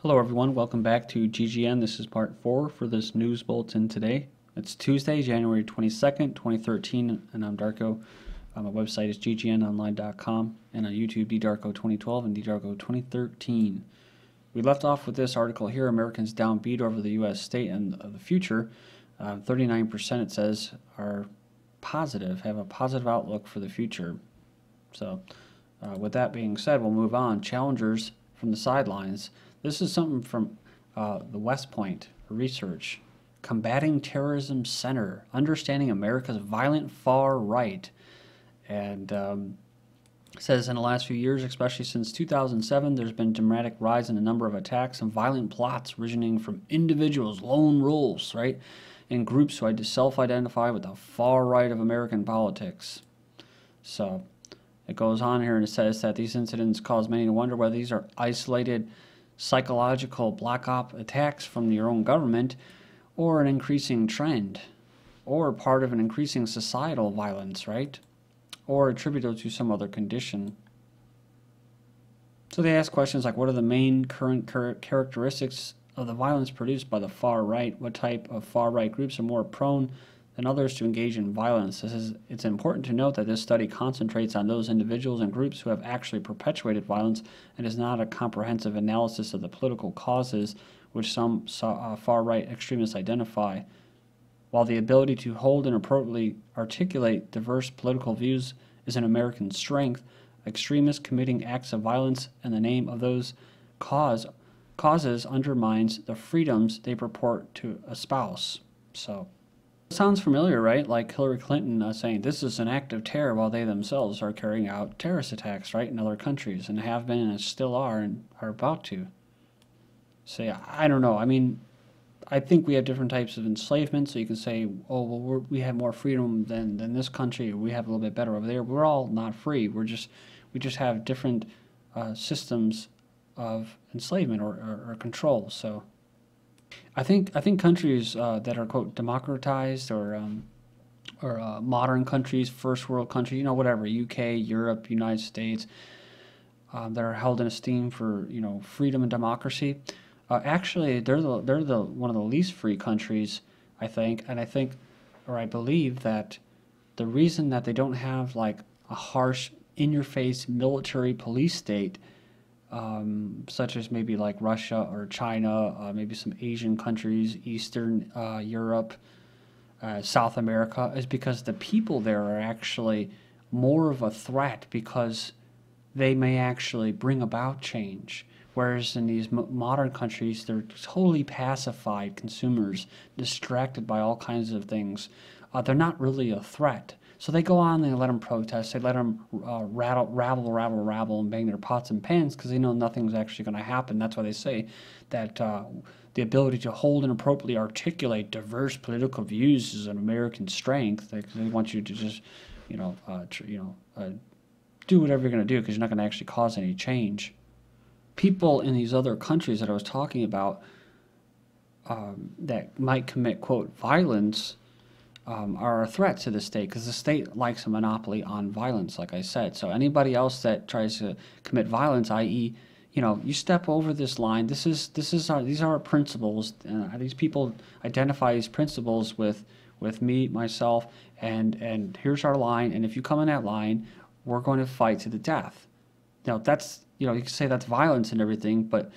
Hello everyone, welcome back to GGN. This is part 4 for this news bulletin today. It's Tuesday, January 22nd, 2013, and I'm Darko. My website is ggnonline.com, and on YouTube, ddarko2012 and ddarko2013. We left off with this article here, Americans downbeat over the U.S. state and the future. 39% it says are positive, have a positive outlook for the future. So with that being said, we'll move on. Challengers from the sidelines. This is something from the West Point research. Combating Terrorism Center, Understanding America's Violent Far Right. And says in the last few years, especially since 2007, there's been a dramatic rise in the number of attacks and violent plots originating from individuals, lone wolves, right, and groups who self-identify with the far right of American politics. So it goes on here and it says that these incidents cause many to wonder whether these are isolated psychological black op attacks from your own government, or an increasing trend, or part of an increasing societal violence, right? Or attributable to some other condition. So they ask questions like, what are the main current characteristics of the violence produced by the far right? What type of far right groups are more prone than others to engage in violence? It's important to note that this study concentrates on those individuals and groups who have actually perpetuated violence and is not a comprehensive analysis of the political causes which some far-right extremists identify. While the ability to hold and appropriately articulate diverse political views is an American strength, extremists committing acts of violence in the name of those causes undermines the freedoms they purport to espouse. So sounds familiar, right? Like Hillary Clinton saying this is an act of terror while they themselves are carrying out terrorist attacks, right, in other countries, and have been and still are and are about to. Say, I don't know. I mean, I think we have different types of enslavement, so you can say, oh, well, we have more freedom than this country, or we have a little bit better over there. We're all not free. We just have different systems of enslavement or control. So I think countries that are, quote, democratized or modern countries, first world countries, you know, whatever, UK, Europe, United States, that are held in esteem for, you know, freedom and democracy. Actually, they're the one of the least free countries, I think, and I believe that the reason that they don't have like a harsh, in-your-face military police state, such as maybe like Russia or China, maybe some Asian countries, Eastern Europe, South America, is because the people there are actually more of a threat because they may actually bring about change. Whereas in these modern countries, they're totally pacified consumers, distracted by all kinds of things. They're not really a threat. So they go on and they let them protest. They let them rabble, and bang their pots and pans because they know nothing's actually going to happen. That's why they say that the ability to hold and appropriately articulate diverse political views is an American strength. They want you to just, do whatever you're going to do because you're not going to actually cause any change. People in these other countries that I was talking about that might commit, quote, violence are a threat to the state because the state likes a monopoly on violence, like I said. So anybody else that tries to commit violence, i.e., you step over this line. These are our principles. These people identify these principles with me, myself, and here's our line. And if you come in that line, we're going to fight to the death. Now that's, you can say that's violence and everything, but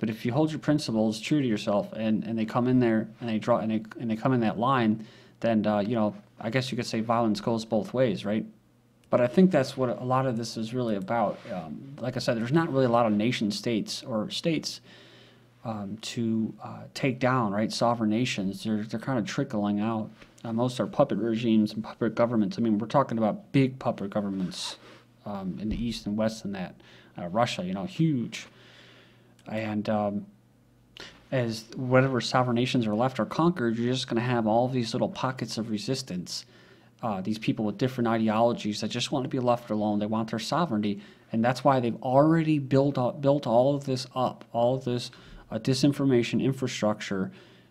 if you hold your principles true to yourself and they come in there and they draw and they come in that line, then I guess you could say violence goes both ways, right? But I think that's what a lot of this is really about. Like I said, there's not really a lot of nation states or states to take down, right? Sovereign nations. They're kind of trickling out. Most are puppet regimes and puppet governments. I mean, we're talking about big puppet governments in the East and West and that. Russia, huge. And as whatever sovereign nations are left or conquered, you're just going to have all these little pockets of resistance. These people with different ideologies that just want to be left alone. They want their sovereignty. And that's why they've already built all of this up, all of this disinformation infrastructure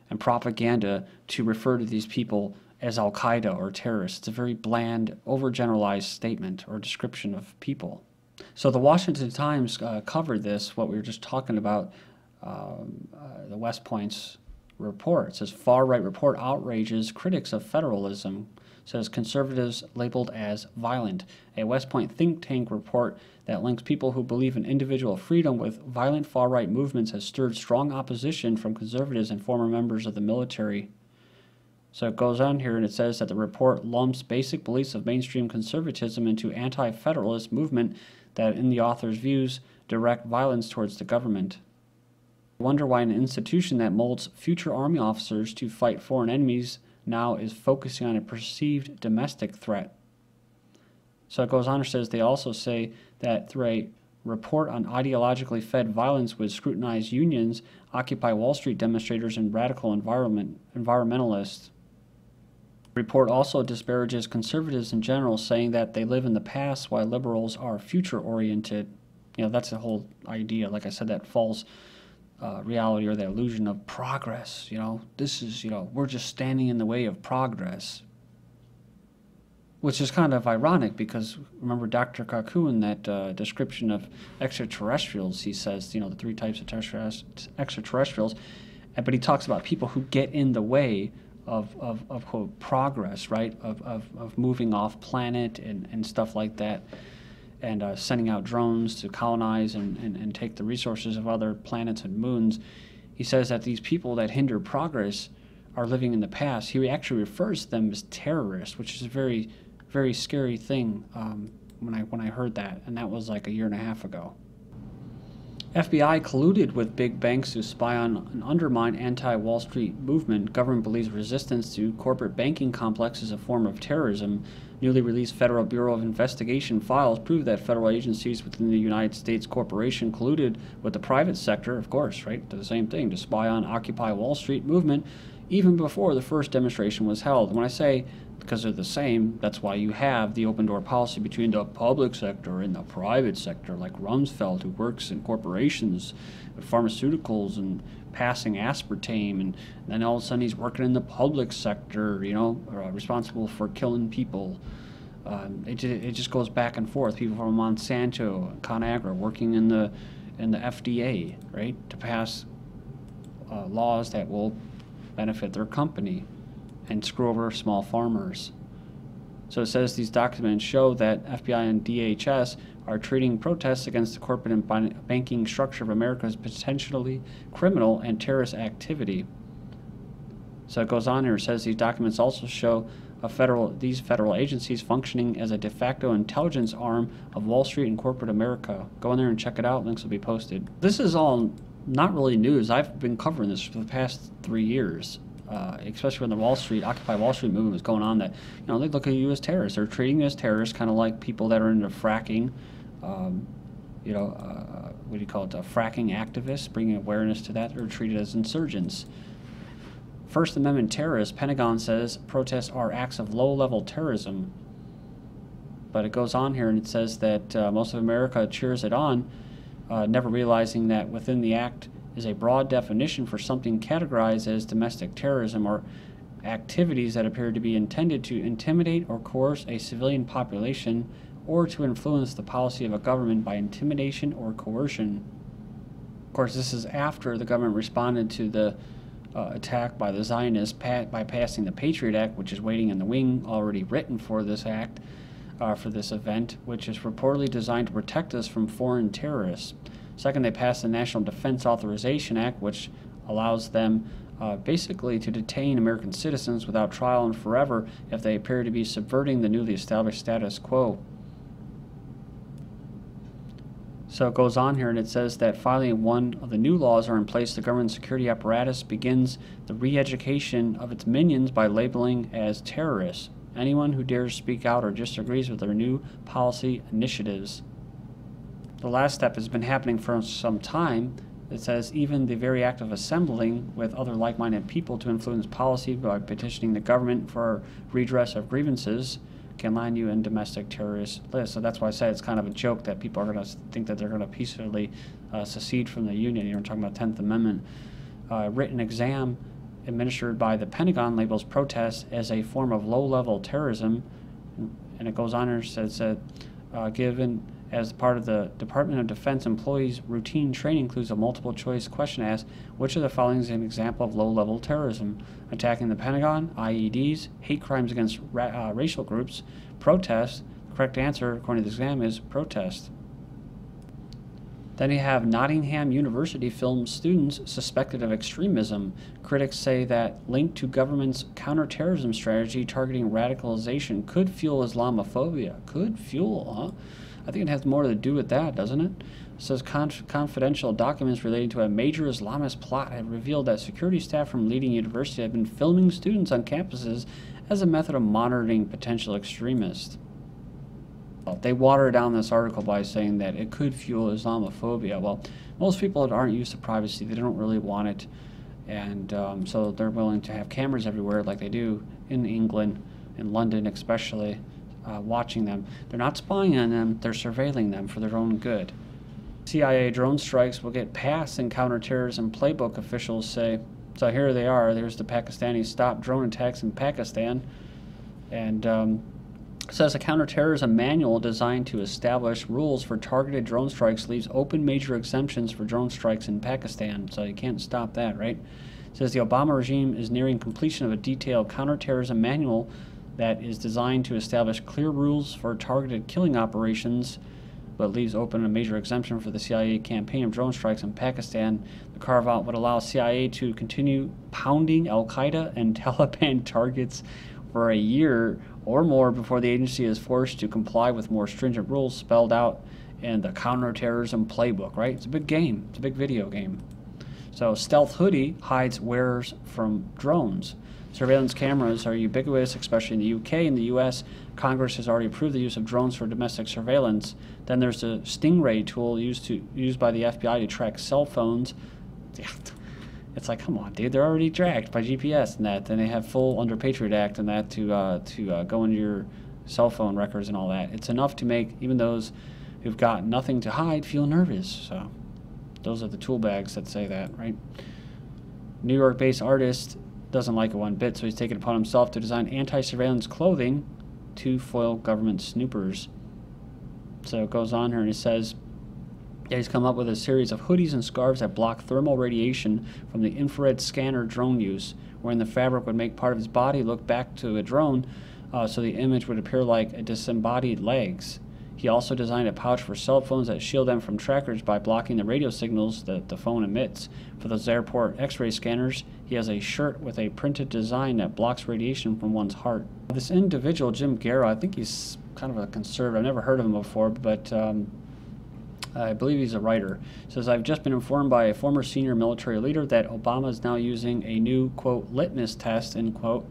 and propaganda to refer to these people as al-Qaeda or terrorists. It's a very bland, overgeneralized statement or description of people. So the Washington Times covered this, what we were just talking about, the West Point's report. It says far-right report outrages critics of federalism. It says conservatives labeled as violent. A West Point think tank report that links people who believe in individual freedom with violent far-right movements has stirred strong opposition from conservatives and former members of the military. So it goes on here and it says that the report lumps basic beliefs of mainstream conservatism into anti-federalist movement that, in the author's views, direct violence towards the government. I wonder why an institution that molds future Army officers to fight foreign enemies now is focusing on a perceived domestic threat. So it goes on and says they also say that through a report on ideologically fed violence would scrutinize unions, Occupy Wall Street demonstrators, and radical environmentalists. The report also disparages conservatives in general, saying that they live in the past while liberals are future-oriented. You know, that's the whole idea, like I said, that false reality or the illusion of progress. You know, this is, you know, we're just standing in the way of progress. Which is kind of ironic because, remember Dr. Kaku in that description of extraterrestrials, he says, you know, the 3 types of extraterrestrials, but he talks about people who get in the way of quote, progress, right, of moving off planet and stuff like that, and sending out drones to colonize and take the resources of other planets and moons. He says that these people that hinder progress are living in the past. He actually refers to them as terrorists, which is a very, very scary thing when I heard that, and that was like a 1.5 years ago. FBI colluded with big banks to spy on and undermine anti-Wall Street movement. Government believes resistance to corporate banking complex is a form of terrorism. Newly released Federal Bureau of Investigation files prove that federal agencies within the United States corporation colluded with the private sector, of course, right, do the same thing, to spy on Occupy Wall Street movement even before the first demonstration was held. When I say because they're the same, that's why you have the open door policy between the public sector and the private sector, like Rumsfeld, who works in corporations, pharmaceuticals, and passing aspartame, and then all of a sudden he's working in the public sector, you know, responsible for killing people. It just goes back and forth. People from Monsanto and ConAgra working in the FDA, right, to pass laws that will benefit their company and screw over small farmers. So it says these documents show that FBI and DHS are treating protests against the corporate and banking structure of America as potentially criminal and terrorist activity. So it goes on here, it says these documents also show these federal agencies functioning as a de facto intelligence arm of Wall Street and corporate America. Go in there and check it out, links will be posted. This is all not really news. I've been covering this for the past 3 years. Especially when the Occupy Wall Street movement was going on, that, you know, they look at you as terrorists. They're treating you as terrorists, kind of like people that are into fracking, you know, what do you call it, fracking activists, bringing awareness to that. They're treated as insurgents. First Amendment terrorists, Pentagon says protests are acts of low-level terrorism. But it goes on here and it says that most of America cheers it on, never realizing that within the act is a broad definition for something categorized as domestic terrorism, or activities that appear to be intended to intimidate or coerce a civilian population or to influence the policy of a government by intimidation or coercion. Of course, this is after the government responded to the attack by the Zionists by passing the Patriot Act, which is waiting in the wing, already written for this act, for this event, which is reportedly designed to protect us from foreign terrorists. Second, they passed the National Defense Authorization Act, which allows them basically to detain American citizens without trial and forever if they appear to be subverting the newly established status quo. So it goes on here and it says that finally one of the new laws are in place. The government security apparatus begins the re-education of its minions by labeling as terrorists anyone who dares speak out or disagrees with their new policy initiatives. The last step has been happening for some time. It says even the very act of assembling with other like-minded people to influence policy by petitioning the government for redress of grievances can land you in domestic terrorist lists. So that's why I say it's kind of a joke that people are going to think that they're going to peacefully secede from the Union. You're talking about 10th Amendment. Written exam administered by the Pentagon labels protests as a form of low-level terrorism. And it goes on and says that given As part of the Department of Defense employees' routine training includes a multiple-choice question asked, which of the following is an example of low-level terrorism? Attacking the Pentagon, IEDs, hate crimes against racial groups, protest. The correct answer, according to the exam, is protest. Then you have Nottingham University films students suspected of extremism. Critics say that linked to government's counterterrorism strategy targeting radicalization could fuel Islamophobia. Could fuel, huh? I think it has more to do with that, doesn't it? It says confidential documents relating to a major Islamist plot have revealed that security staff from leading universities have been filming students on campuses as a method of monitoring potential extremists. They water down this article by saying that it could fuel Islamophobia. Well, most people aren't used to privacy. They don't really want it. And so they're willing to have cameras everywhere like they do in England, in London especially, watching them. They're not spying on them. They're surveilling them for their own good. CIA drone strikes will get passed in counterterrorism playbook, officials say. So here they are. There's the Pakistanis stop drone attacks in Pakistan. And says a counterterrorism manual designed to establish rules for targeted drone strikes leaves open major exemptions for drone strikes in Pakistan. So you can't stop that, right? It says the Obama regime is nearing completion of a detailed counterterrorism manual that is designed to establish clear rules for targeted killing operations, but leaves open a major exemption for the CIA campaign of drone strikes in Pakistan. The carve-out would allow CIA to continue pounding al-Qaeda and Taliban targets for a year or more before the agency is forced to comply with more stringent rules spelled out in the counterterrorism playbook, right? It's a big game. It's a big video game. So stealth hoodie hides wearers from drones. Surveillance cameras are ubiquitous, especially in the UK. In the US, Congress has already approved the use of drones for domestic surveillance. Then there's the Stingray tool used by the FBI to track cell phones. It's like, come on, dude, they're already tracked by GPS and that. Then they have full under Patriot Act and that to go into your cell phone records and all that. It's enough to make even those who've got nothing to hide feel nervous. So those are the tool bags that say that, right? New York-based artist doesn't like it one bit, so he's taken it upon himself to design anti-surveillance clothing to foil government snoopers. So it goes on here and it says, yeah, he's come up with a series of hoodies and scarves that block thermal radiation from the infrared scanner drone use, wherein the fabric would make part of his body look back to a drone, so the image would appear like a disembodied legs. He also designed a pouch for cell phones that shield them from trackers by blocking the radio signals that the phone emits. For those airport x-ray scanners, he has a shirt with a printed design that blocks radiation from one's heart. This individual, Jim Garrow, I think he's kind of a conservative. I've never heard of him before, but I believe he's a writer. Says, I've just been informed by a former senior military leader that Obama is now using a new, quote, litmus test, end quote,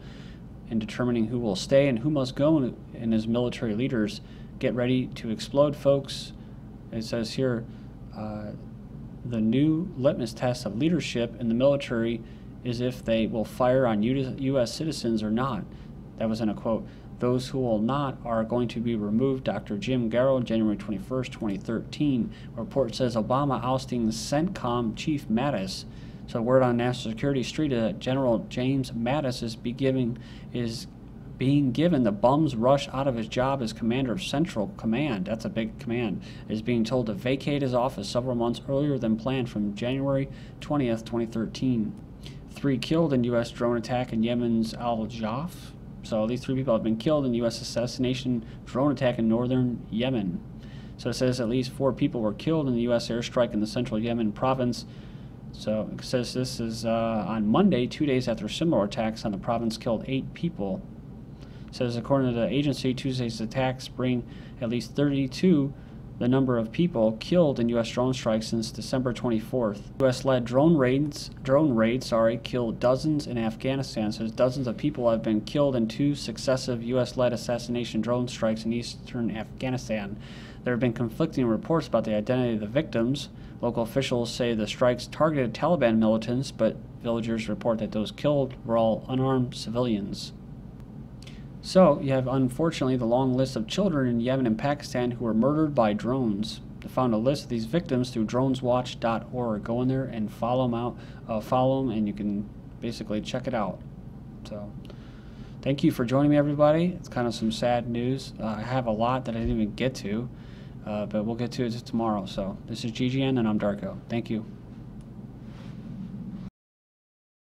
in determining who will stay and who must go in his military leaders. Get ready to explode, folks. It says here, the new litmus test of leadership in the military is if they will fire on U.S. citizens or not. That was in a quote. Those who will not are going to be removed. Dr. Jim Garrow, January 21st, 2013. A report says Obama ousting CENTCOM Chief Mattis. So word on National Security Street is that General James Mattis is being given the bum's rush out of his job as commander of Central Command. That's a big command. Is being told to vacate his office several months earlier than planned from January 20th, 2013. 3 killed in U.S. drone attack in Yemen's al-Jawf. So these 3 people have been killed in U.S. assassination drone attack in northern Yemen. So it says at least 4 people were killed in the U.S. airstrike in the central Yemen province. So it says this is on Monday, 2 days after similar attacks on the province killed 8 people. It says according to the agency, Tuesday's attacks bring at least 32 the number of people killed in U.S. drone strikes since December 24th. U.S.-led drone raids killed dozens in Afghanistan. So dozens of people have been killed in 2 successive U.S.-led assassination drone strikes in eastern Afghanistan. There have been conflicting reports about the identity of the victims. Local officials say the strikes targeted Taliban militants, but villagers report that those killed were all unarmed civilians. So, you have, unfortunately, the long list of children in Yemen and Pakistan who were murdered by drones. They found a list of these victims through droneswatch.org. Go in there and follow them, and you can basically check it out. So, thank you for joining me, everybody. It's kind of some sad news. I have a lot that I didn't even get to. but we'll get to it tomorrow. So this is GGN, and I'm Darko. Thank you.